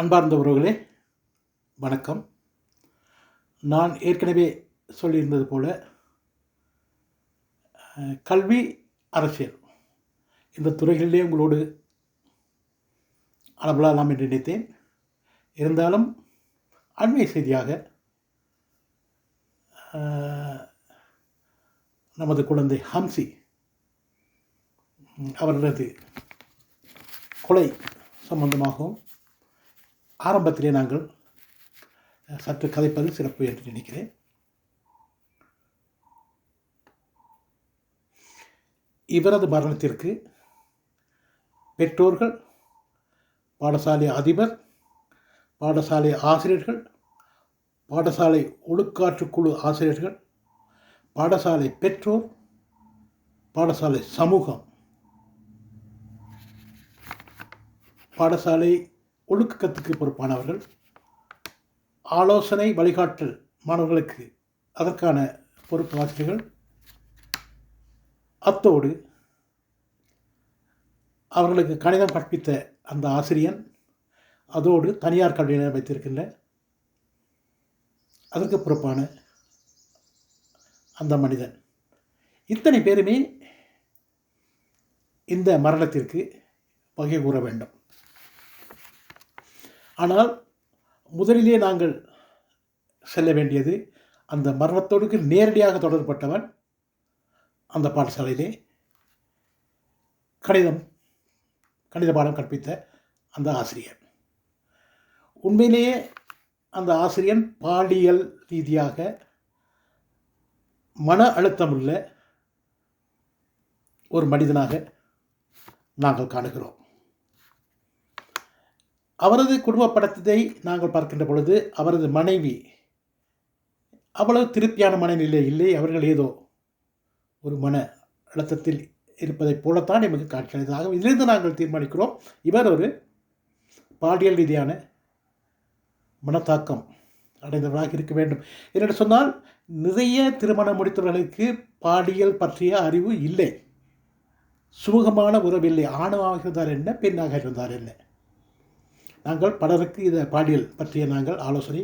அன்பார்ந்த உறவுகளே, வணக்கம். நான் ஏற்கனவே சொல்லியிருந்தது போல கல்வி, அரசியல் இந்த துறைகளிலே உங்களோடு அளவலாலாம் என்று நினைத்தேன். இருந்தாலும் அண்மை செய்தியாக நமது குழந்தை ஹம்சி அவர்களது கொலை சம்பந்தமாகவும் ஆரம்பத்திலே நாங்கள் சற்று கதைப்பது சிறப்பு என்று நினைக்கிறேன். இவரது மரணத்திற்கு பெற்றோர்கள், பாடசாலை அதிபர், பாடசாலை ஆசிரியர்கள், பாடசாலை ஒழுக்காற்றுக்குழு ஆசிரியர்கள், பாடசாலை பெற்றோர், பாடசாலை சமூகம், பாடசாலை ஒழுக்கத்துக்கு பொறுப்பானவர்கள், ஆலோசனை வழிகாட்டல் மாணவர்களுக்கு அதற்கான பொறுப்பு ஆசிரியர்கள், அத்தோடு அவர்களுக்கு கணிதம் கற்பித்த அந்த ஆசிரியன், அதோடு தனியார் கல்வியினர் வைத்திருக்கின்ற அதற்கு பொறுப்பான அந்த மனிதன், இத்தனை பேருமே இந்த மரணத்திற்கு வகை கூற வேண்டும். ஆனால் முதலிலே நாங்கள் செல்ல வேண்டியது அந்த மரணத்தோடு நேரடியாக தொடர்பட்டவன், அந்த பாடசாலையிலே கணித பாடம் கற்பித்த அந்த ஆசிரியர். உண்மையிலேயே அந்த ஆசிரியன் பாலியல் ரீதியாக மன அழுத்தமுள்ள ஒரு மனிதனாக நாங்கள் காணுகிறோம். அவரது குடும்ப படத்தை நாங்கள் பார்க்கின்ற பொழுது அவரது மனைவி அவ்வளவு திருப்தியான மனநிலை இல்லை. அவர்கள் ஏதோ ஒரு மன அழுத்தத்தில் இருப்பதைப் போலத்தான் நமக்கு காட்சியளித்ததாக இதிலிருந்து நாங்கள் தீர்மானிக்கிறோம் இவர் ஒரு பாலியல் ரீதியான மனத்தாக்கம் அடைந்தவராக இருக்க வேண்டும். என்று சொன்னால் நிறைய திருமணம் முடித்தவர்களுக்கு பாலியல் பற்றிய அறிவு இல்லை, சுமூகமான உறவில்லை. ஆணாக இருந்தால் என்ன, பெண்ணாக இருந்தால் என்ன. நாங்கள் பலருக்கு இதை பாலியல் பற்றிய நாங்கள் ஆலோசனை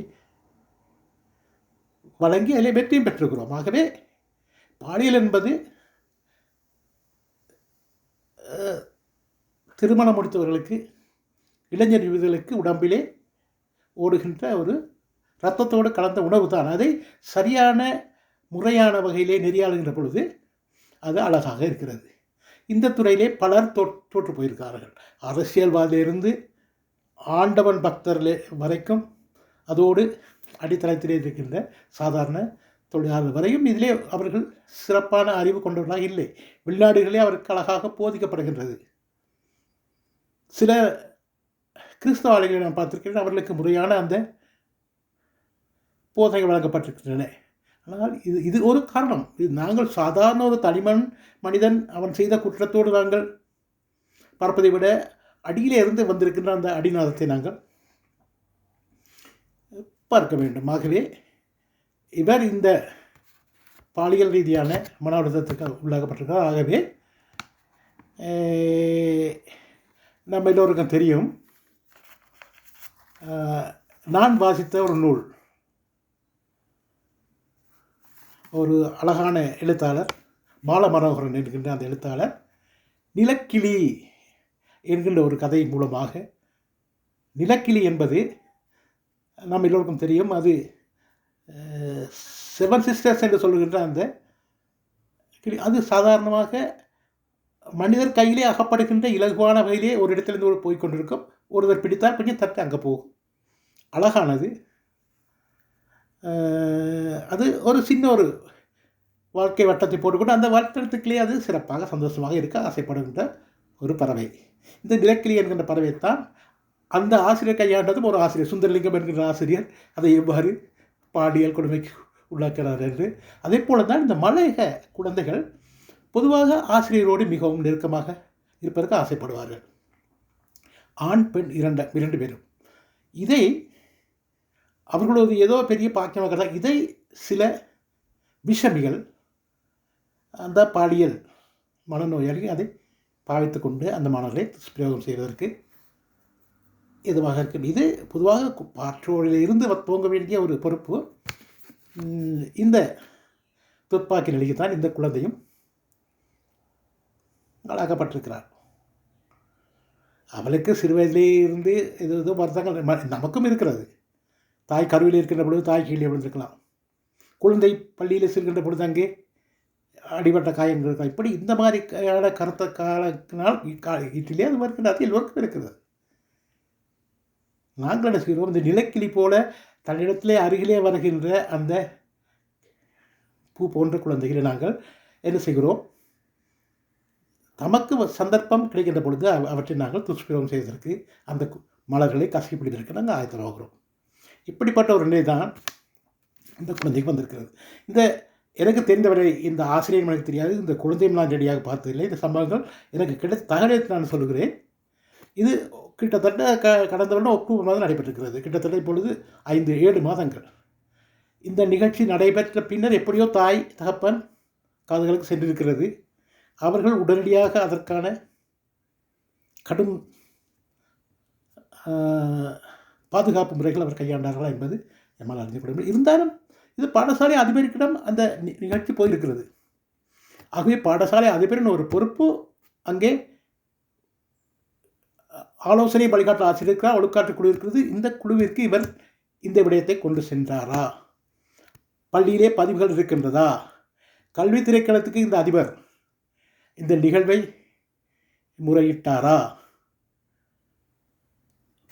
வழங்கி அதில் வெற்றியும் பெற்றிருக்கிறோம். ஆகவே பாலியல் என்பது திருமணம் முடித்தவர்களுக்கு, இளைஞர் யுவதிகளுக்கு உடம்பிலே ஓடுகின்ற ஒரு இரத்தத்தோடு கலந்த உணவு தான். அதை சரியான முறையான வகையிலே நெறியாளுகின்ற பொழுது அது அழகாக இருக்கிறது. இந்த துறையிலே பலர் தோற்று போயிருக்கிறார்கள். அரசியல்வாதியிலிருந்து ஆண்டவன் பக்தர்களே வரைக்கும், அதோடு அடித்தளத்திலே இருக்கின்ற சாதாரண தொழிலாளர் வரையும் இதிலே அவர்கள் சிறப்பான அறிவு கொண்டவர்களாக இல்லை. வெளிநாடுகளே அவருக்கு அழகாக போதிக்கப்படுகின்றது. சில கிறிஸ்தவாளிகளை நான் பார்த்திருக்கிறேன், அவர்களுக்கு முறையான அந்த போதனைகள் வழங்கப்பட்டிருக்கின்றன. ஆனால் இது ஒரு காரணம். இது நாங்கள் சாதாரண ஒரு மனிதன் அவன் செய்த குற்றத்தோடு நாங்கள் பார்ப்பதை விட அடியிலே இருந்து வந்திருக்கின்ற அந்த அடிநாதத்தை நாங்கள் பார்க்க வேண்டும். ஆகவே இவர் இந்த பாலியல் ரீதியான மன அழுத்தத்துக்கு உள்ளாகப்பட்டிருக்கிறார். ஆகவே நம்ம எல்லோருக்கும் தெரியும், நான் வாசித்த ஒரு நூல், ஒரு அழகான எழுத்தாளர் பாலமனோகரன் என்கின்ற அந்த எழுத்தாளர் நிலக்கிளி என்கின்ற ஒரு கதை மூலமாக, நிலக்கிளி என்பது நாம் எல்லோருக்கும் தெரியும், அது 7 சிஸ்டர்ஸ் என்று சொல்லுகின்ற அந்த கிளி. அது சாதாரணமாக மனிதர் கையிலே அகப்படுகின்ற இலகுவான வகையிலே ஒரு இடத்திலிருந்து ஒரு போய்கொண்டிருக்கும். ஒருவர் பிடித்தால் கொஞ்சம் தட்டு அங்கே போகும். அழகானது. அது ஒரு சின்ன ஒரு வாழ்க்கை வட்டத்தை போட்டுக்கொண்டு அந்த வட்டத்துக்குள்ளே அது சிறப்பாக சந்தோஷமாக இருக்க ஆசைப்படுகின்ற ஒரு பறவை. இந்த நிலக்கிளி என்கின்ற பறவைத்தான் அந்த ஆசிரியர் கையாண்டதும் ஒரு ஆசிரியர், சுந்தரலிங்கம் என்கின்ற ஆசிரியர் அதை எவ்வாறு பாலியல் கொடுமைக்கு உள்ளாக்கிறார் என்று. அதே போல தான் இந்த மலையக குழந்தைகள் பொதுவாக ஆசிரியரோடு மிகவும் நெருக்கமாக இருப்பதற்கு ஆசைப்படுவார்கள். ஆண் பெண் இரண்டு பேரும். இதை அவர்களது ஏதோ பெரிய பாக்கியமாக இதை சில விஷமிகள், அந்த பாலியல் மனநோயாளி அதை பாவித்து கொண்டு அந்த மாணவர்களை பிரயோகம் செய்வதற்கு எதுவாக இருக்கும். இது பொதுவாக பாற்றோரில் இருந்து துவங்க வேண்டிய ஒரு பொறுப்பு. இந்த துப்பாக்கி நிலைக்குத்தான் இந்த குழந்தையும் ஆளாக்கப்பட்டிருக்கிறார். அவளுக்கு சிறு வயதிலே இருந்து ஏதோ வருத்தங்கள் நமக்கும் இருக்கிறது. தாய் கருவில் இருக்கின்ற பொழுது தாய் கீழே விழுந்திருக்கலாம். குழந்தை பள்ளியில் செல்கின்ற பொழுது அங்கே அடிபட்ட காயங்கள் இருக்கலாம். இப்படி இந்த மாதிரி கருத்த காலத்தினால் வீட்டிலே அது வருகின்ற அது எல்லோருக்கும் இருக்கிறது. நாங்கள் என்ன செய்கிறோம், இந்த நிலக்கிளி போல தன்னிடத்திலே அருகிலே வருகின்ற அந்த பூ போன்ற குழந்தைகளை நாங்கள் என்ன செய்கிறோம், தமக்கு சந்தர்ப்பம் கிடைக்கின்ற பொழுது அவற்றை நாங்கள் துஷ்பிரயோகம் செய்வதற்கு, அந்த மலர்களை கசக்கி பிடிப்பதற்கு நாங்கள் ஆயத்தமாகிறோம். இப்படிப்பட்ட ஒரு நிலை தான் இந்த குழந்தைக்கு வந்திருக்கிறது. இந்த எனக்கு தெரிந்தவரை இந்த ஆசிரியர் எனக்கு தெரியாது, இந்த குழந்தையும் நான் ரெடியாக பார்த்ததில்லை. இந்த சம்பவங்கள் எனக்கு கிடைத்த தகவலை நான் சொல்கிறேன். இது கிட்டத்தட்ட கடந்த வருடம் அக்டோபர் மாதம் நடைபெற்றிருக்கிறது. கிட்டத்தட்ட இப்பொழுது 5-7 மாதங்கள். இந்த நிகழ்ச்சி நடைபெற்ற பின்னர் எப்படியோ தாய் தகப்பன் காதுகளுக்கு சென்றிருக்கிறது. அவர்கள் உடனடியாக அதற்கான கடும் பாதுகாப்பு முறைகள் அவர் கையாண்டார்களா என்பது நம்மால் அறிந்து கொள்ள முடியும். இருந்தாலும் இது பாடசாலை அதிபரிடம் அந்த நிகழ்ச்சி போயிருக்கிறது. ஆகவே பாடசாலை அதிபரின் ஒரு பொறுப்பு அங்கே ஆலோசனை வழிகாட்டு ஆசிரியர் இருக்கிறார், ஒழுக்காற்று குழு இருக்கிறது. இந்த குழுவிற்கு இவர் இந்த விடயத்தை கொண்டு சென்றாரா, பள்ளியிலே பதிவுகள் இருக்கின்றதா, கல்வி திணைக்களத்துக்கு இந்த அதிபர் இந்த நிகழ்வை முறையிட்டாரா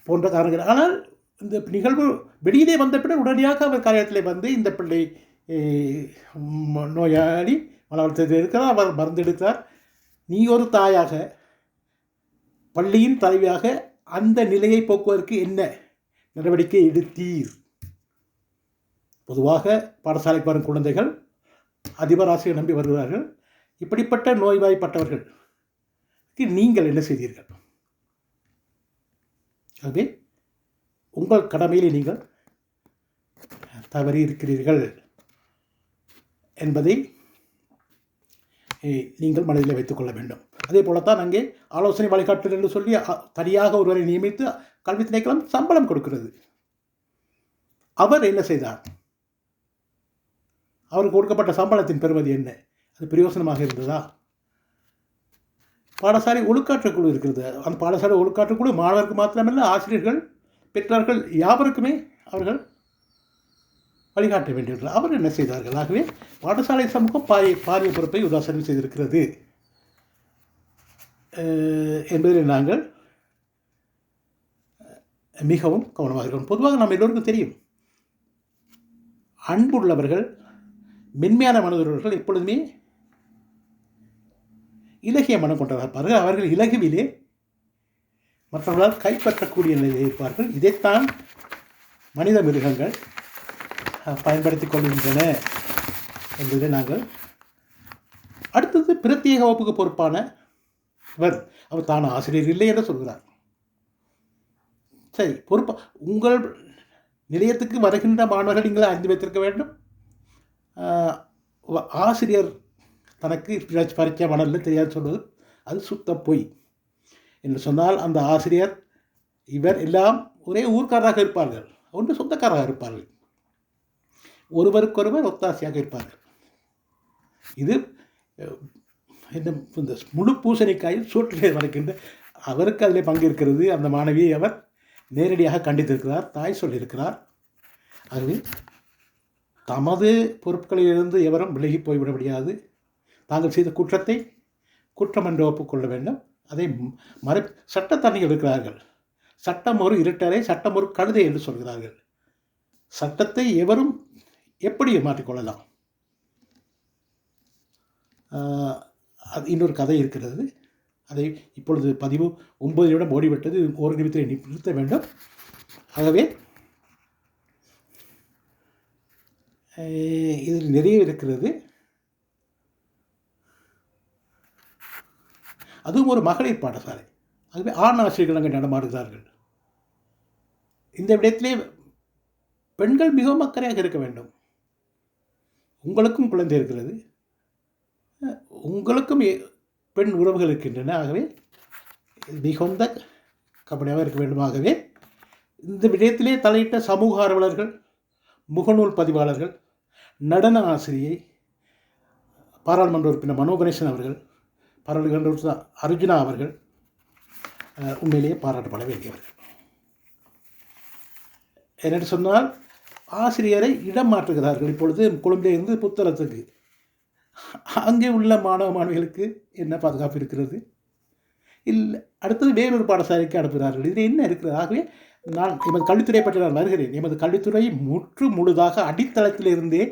போன்ற காரணங்கள். ஆனால் இந்த நிகழ்வு வெளியிலே வந்த பின்னர் உடனடியாக அவர் காரியத்தில் வந்து இந்த பிள்ளை நோயாளி மனவளத்தில் இருக்கிறார், அவர் மருந்தெடுக்கிறார், நீ ஒரு தாயாக பள்ளியின் தலைவியாக அந்த நிலையை போக்குவதற்கு என்ன நடவடிக்கை எடுத்தீர்? பொதுவாக பாடசாலைக்கு வரும் குழந்தைகள் அதிபர் ஆசிரியர் நம்பி வருகிறார்கள். இப்படிப்பட்ட நோய்வாய்ப்பட்டவர்களுக்கு நீங்கள் என்ன செய்தீர்கள்? ஆகவே உங்கள் கடமையிலே நீங்கள் தவறி இருக்கிறீர்கள் என்பதை நீங்கள் மனதில் வைத்துக் கொள்ள வேண்டும். அதே போலத்தான் அங்கே ஆலோசனை வழிகாட்டுதல் என்று சொல்லி தனியாக ஒருவரை நியமித்து கல்வி திணைக்களம் சம்பளம் கொடுக்கிறது. அவர் என்ன செய்தார்? அவருக்கு கொடுக்கப்பட்ட சம்பளத்தின் பெறுமதி என்ன? அது பிரயோசனமாக இருந்ததா? பாடசாலை ஒழுக்காற்றுக்குழு இருக்கிறது. அந்த பாடசாலை ஒழுக்காற்றுக்குழு மாணவருக்கு மாத்திரமல்ல, ஆசிரியர்கள், பெற்றார்கள் யாவருக்குமே அவர்கள் வழிகாட்ட வேண்டியவர்கள். அவர் என்ன செய்தார்கள்? ஆகவே பாடசாலை சமூகம் பாரிய பொறுப்பை உதாசனம் செய்திருக்கிறது என்பதில் நாங்கள் மிகவும் கவனமாக இருக்கிறோம். பொதுவாக நம்ம எல்லோருக்கும் தெரியும், அன்புள்ளவர்கள், மென்மையான மனதுள்ளவர்கள் எப்பொழுதுமே இலகிய மனம் கொண்டதாக இருப்பார்கள். அவர்கள் இலகுவிலே மற்றவர்களால் கைப்பற்றக்கூடிய நிலையில் இருப்பார்கள். இதைத்தான் மனித மிருகங்கள் பயன்படுத்திக் கொள்கின்றன என்பதை நாங்கள். அடுத்தது பிரத்யேக வகுப்புக்கு பொறுப்பான அவர் தான் ஆசிரியர் இல்லை என்று சொல்கிறார். சரி, பொறுப்பா உங்கள் நிலையத்துக்கு வருகின்ற மாணவர்கள் நீங்கள் அறிந்து வைத்திருக்க வேண்டும். ஆசிரியர் தனக்கு பரீட்சை மணலில் தெரியாது சொல்வது அது சுத்த பொய் என்று சொன்னால், அந்த ஆசிரியர் இவர் எல்லாம் ஒரே ஊர்க்காரராக இருப்பார்கள், ஒன்று சொந்தக்காரராக இருப்பார்கள், ஒருவருக்கொருவர் ஒத்தாசையாக இருப்பார்கள். இது இந்த முழு பூசணிக்காயில் சூட்டிலே வளர்க்கின்ற அவருக்கு அதில் பங்கு இருக்கிறது. அந்த மாணவியை அவர் நேரடியாக கண்டித்திருக்கிறார், தாய் சொல்லியிருக்கிறார். ஆகவே தமது பொறுப்புகளிலிருந்து எவரும் விலகி போய்விட முடியாது. தாங்கள் செய்த குற்றத்தை குற்றம் என்று ஒப்புக்கொள்ள வேண்டும். அதை சட்டத்தரணிகள் இருக்கிறார்கள். சட்டம் ஒரு இருட்டரை, சட்டம் ஒரு கழுதை என்று சொல்கிறார்கள். சட்டத்தை எவரும் எப்படி மாற்றிக்கொள்ளலாம். அது இன்னொரு கதை இருக்கிறது. அதை இப்பொழுது பதிவு 9 நிமிடம் ஓடிவிட்டது. ஒரு நிமிடத்தை நிறுத்த வேண்டும். ஆகவே இதில் நிறைய இருக்கிறது. அதுவும் ஒரு மகளிர் பாடசாலை. ஆகவே ஆண் ஆசிரியர்கள் அங்கே நடமாடுகிறார்கள். இந்த விடயத்திலே பெண்கள் மிகவும் அக்கறையாக இருக்க வேண்டும். உங்களுக்கும் குழந்தை இருக்கிறது, உங்களுக்கும் பெண் உறவுகள் இருக்கின்றன. ஆகவே மிகுந்த கவனமாக இருக்க வேண்டும். ஆகவே இந்த விடயத்திலே தலையிட்ட சமூக ஆர்வலர்கள், முகநூல் பதிவாளர்கள், நடன ஆசிரியை, பாராளுமன்ற உறுப்பினர் மனோ கணேசன் அவர்கள், பாராளுமன்ற உறுப்பினர் அர்ஜுனா அவர்கள் உண்மையிலேயே பாராட்டப்பட வேண்டியவர்கள். என்னென்று சொன்னால், ஆசிரியரை இடம் மாற்றுகிறார்கள். இப்பொழுது கொழும்பிலிருந்து புத்தளத்துக்கு அங்கே உள்ள மாணவ மாணவிகளுக்கு என்ன பாதுகாப்பு இருக்கிறது? இல்லை, அடுத்தது வேறொரு பாடசாலைக்கு அனுப்புகிறார்கள். இதில் என்ன இருக்கிறது? ஆகவே நான் எமது கல்வித்துறையை பற்றி நான் வருகிறேன். எமது கல்வித்துறை முற்று முழுதாக அடித்தளத்திலிருந்தே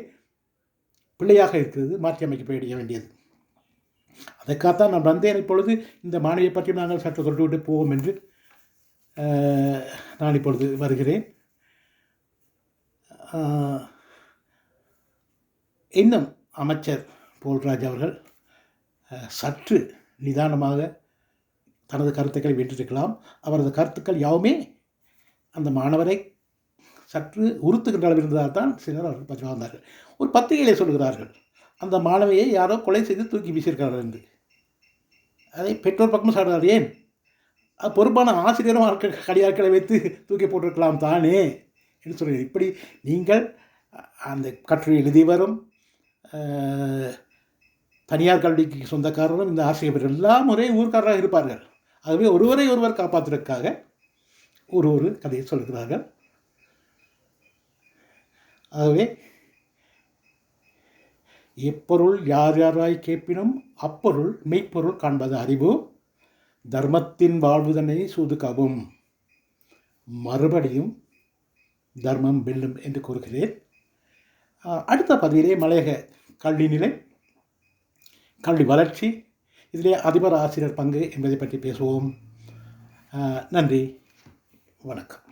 பிள்ளையாக இருக்கிறது, மாற்றி அமைக்கப்பட வேண்டியது. அதற்காகத்தான் நான் வந்தேன். இப்பொழுது இந்த மாணவியை பற்றி நாங்கள் சற்று தொட்டு விட்டு போவோம் என்று நான் இப்பொழுது வருகிறேன். இன்னும் அமைச்சர் போல்ராஜ் அவர்கள் சற்று நிதானமாக தனது கருத்துக்களை வென்றிருக்கலாம். அவரது கருத்துக்கள் யாவுமே அந்த மாணவரை சற்று உறுத்துகின்ற அளவில் இருந்ததால் தான் சிலர் அவர்கள் பற்றி வந்தார்கள். ஒரு பத்திரிகையிலே சொல்கிறார்கள், அந்த மாணவியை யாரோ கொலை செய்து தூக்கி வீசியிருக்கிறார்கள் என்று. அதை பெற்றோர் பக்கமும் சாடுறார். ஏன் பொறுப்பான ஆசிரியரும் கடியாட்களை வைத்து தூக்கி போட்டிருக்கலாம் தானே என்று சொல்கிறேன். இப்படி நீங்கள் அந்த கட்டுரை எழுதி வரும் தனியார் கல்விக்கு சொந்தக்காரரும் இந்த ஆசிரியர்கள் எல்லாம் ஒரே ஊர்க்காரராக இருப்பார்கள். ஆகவே ஒருவரை ஒருவர் காப்பாற்றுவதற்காக ஒரு கதையை சொல்கிறார்கள். ஆகவே எப்பொருள் யார் யாராய் கேட்பினும் அப்பொருள் மெய்ப்பொருள் காண்பது அறிவு, தர்மத்தின் வாழ்வுதனை சூதுக்கவும், மறுபடியும் தர்மம் வெல்லும் என்று கூறுகிறேன். அடுத்த பதிவிலே மலையக கல்வி நிலை, கல்வி வளர்ச்சி, இதிலே அதிபர் ஆசிரியர் பங்கு என்பதை பற்றி பேசுவோம். நன்றி, வணக்கம்.